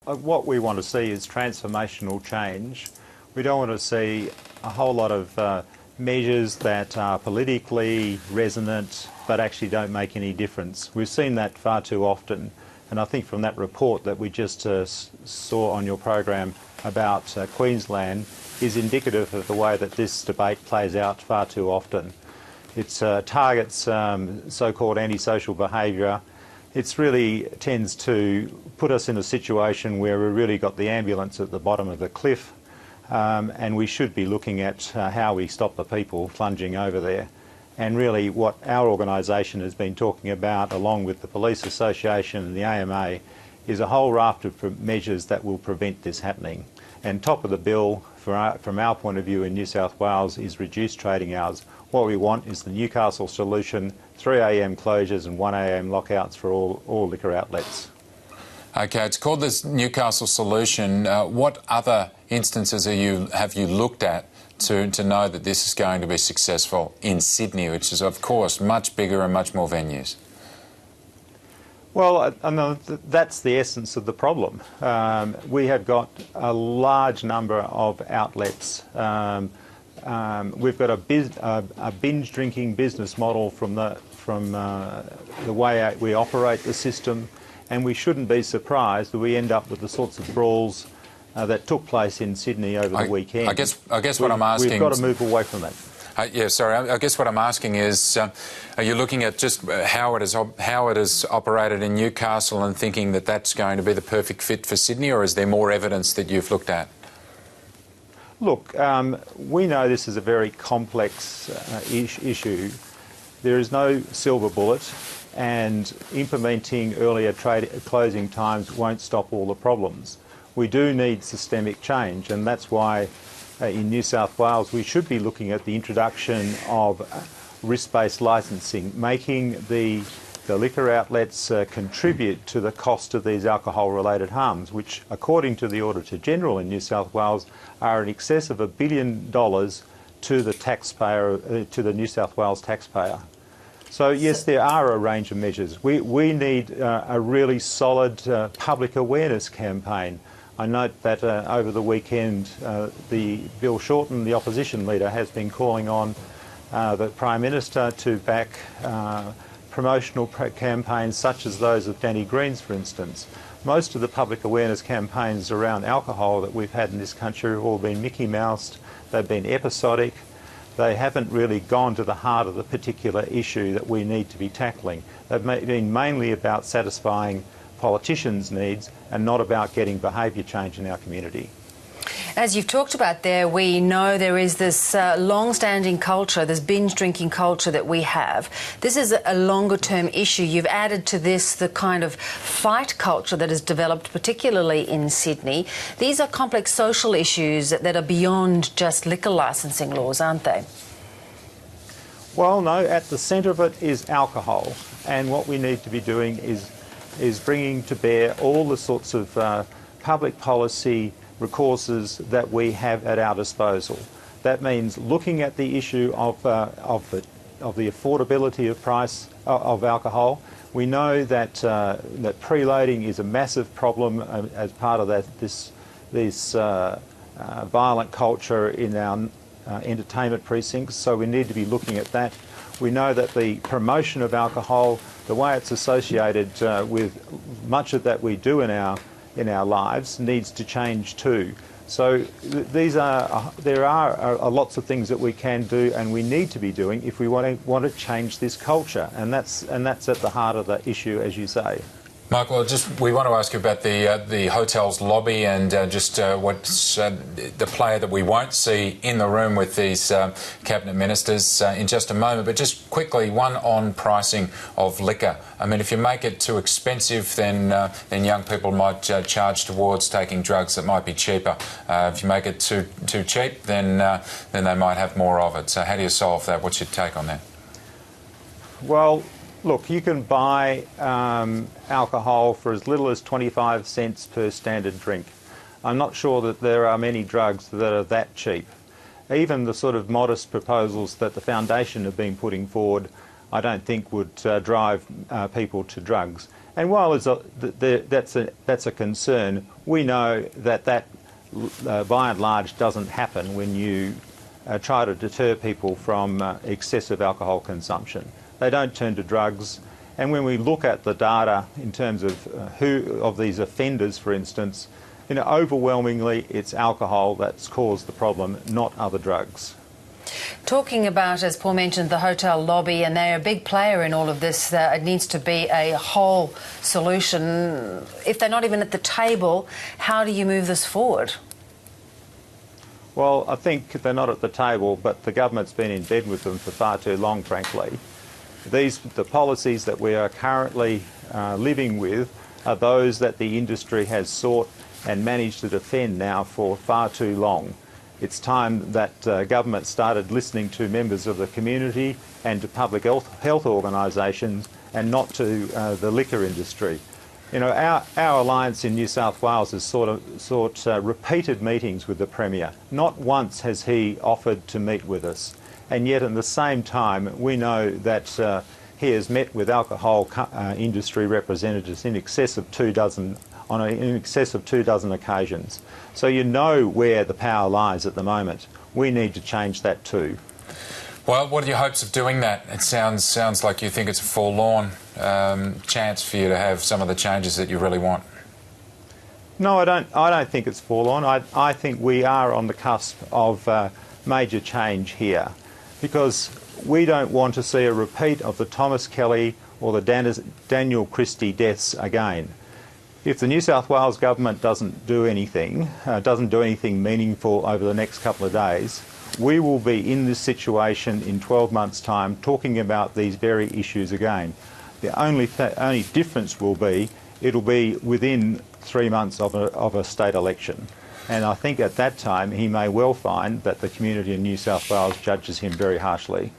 what we want to see is transformational change. We don't want to see a whole lot of measures that are politically resonant but actually don't make any difference. We've seen that far too often, and I think from that report that we just saw on your program about Queensland is indicative of the way that this debate plays out far too often. It targets so-called antisocial behaviour. It really tends to put us in a situation where we've really got the ambulance at the bottom of the cliff, and we should be looking at how we stop the people plunging over there. And really what our organisation has been talking about, along with the Police Association and the AMA, is a whole raft of measures that will prevent this happening. And top of the bill, from our point of view in New South Wales, is reduced trading hours. What we want is the Newcastle solution, 3 a.m. closures and 1 a.m. lockouts for all liquor outlets. Okay, it's called this Newcastle solution. What other instances have you looked at to know that this is going to be successful in Sydney, which is, of course, much bigger and much more venues? Well, that's the essence of the problem. We have got a large number of outlets. We've got a binge drinking business model from the way we operate the system, and we shouldn't be surprised that we end up with the sorts of brawls that took place in Sydney over the weekend. I guess what I'm asking... We've got to move away from that. Yeah, sorry. I guess what I'm asking is, are you looking at just how it is operated in Newcastle and thinking that that's going to be the perfect fit for Sydney, or is there more evidence that you've looked at? Look, we know this is a very complex issue. There is no silver bullet, and implementing earlier closing times won't stop all the problems. We do need systemic change, and that's why in New South Wales we should be looking at the introduction of risk-based licensing, making the liquor outlets contribute to the cost of these alcohol-related harms, which, according to the Auditor General in New South Wales, are in excess of $1 billion to the taxpayer, to the New South Wales taxpayer. So yes, there are a range of measures. We need a really solid public awareness campaign. I note that over the weekend, Bill Shorten, the opposition leader, has been calling on the Prime Minister to back promotional campaigns such as those of Danny Green's, for instance. Most of the public awareness campaigns around alcohol that we've had in this country have all been Mickey Moused. They've been episodic. They haven't really gone to the heart of the particular issue that we need to be tackling. They've been mainly about satisfying politicians' needs and not about getting behaviour change in our community. As you've talked about there, we know there is this long-standing culture, this binge drinking culture that we have. This is a longer-term issue. You've added to this the kind of fight culture that has developed, particularly in Sydney. These are complex social issues that are beyond just liquor licensing laws, aren't they? Well, no, at the centre of it is alcohol, and what we need to be doing is bringing to bear all the sorts of public policy recourses that we have at our disposal. That means looking at the issue of the affordability of price of alcohol. We know that that preloading is a massive problem as part of this violent culture in our entertainment precincts. So we need to be looking at that. We know that the promotion of alcohol, the way it's associated with much of that we do in our lives, needs to change too. So there are lots of things that we can do and we need to be doing if we want to change this culture, and that's at the heart of the issue, as you say. Michael, we want to ask you about the hotel's lobby and what's the player that we won't see in the room with these cabinet ministers in just a moment. But just quickly, one on pricing of liquor. I mean, if you make it too expensive, then young people might charge towards taking drugs that might be cheaper. If you make it too cheap, then they might have more of it. So how do you solve that? What's your take on that? Well, look, you can buy alcohol for as little as 25 cents per standard drink. I'm not sure that there are many drugs that are that cheap. Even the sort of modest proposals that the Foundation have been putting forward, I don't think would drive people to drugs. And while that's a concern, we know that by and large doesn't happen when you try to deter people from excessive alcohol consumption. They don't turn to drugs. And when we look at the data in terms of who of these offenders, for instance, overwhelmingly it's alcohol that's caused the problem, not other drugs. Talking about, as Paul mentioned, the hotel lobby, and they're a big player in all of this, it needs to be a whole solution. If they're not even at the table, how do you move this forward? Well, I think they're not at the table, but the government's been in bed with them for far too long, frankly. The policies that we are currently living with are those that the industry has sought and managed to defend now for far too long. It's time that government started listening to members of the community and to public health organisations and not to the liquor industry. Our alliance in New South Wales has sought repeated meetings with the Premier. Not once has he offered to meet with us. And yet at the same time, we know that he has met with alcohol industry representatives in excess of 24 occasions. So you know where the power lies at the moment. We need to change that too. Well, what are your hopes of doing that? It sounds like you think it's a forlorn chance for you to have some of the changes that you really want. No, I don't think it's forlorn. I think we are on the cusp of major change here, because we don't want to see a repeat of the Thomas Kelly or the Daniel Christie deaths again. If the New South Wales government doesn't do anything meaningful over the next couple of days, we will be in this situation in 12 months' time talking about these very issues again. The only difference will be it'll be within 3 months of a state election. And I think at that time he may well find that the community in New South Wales judges him very harshly.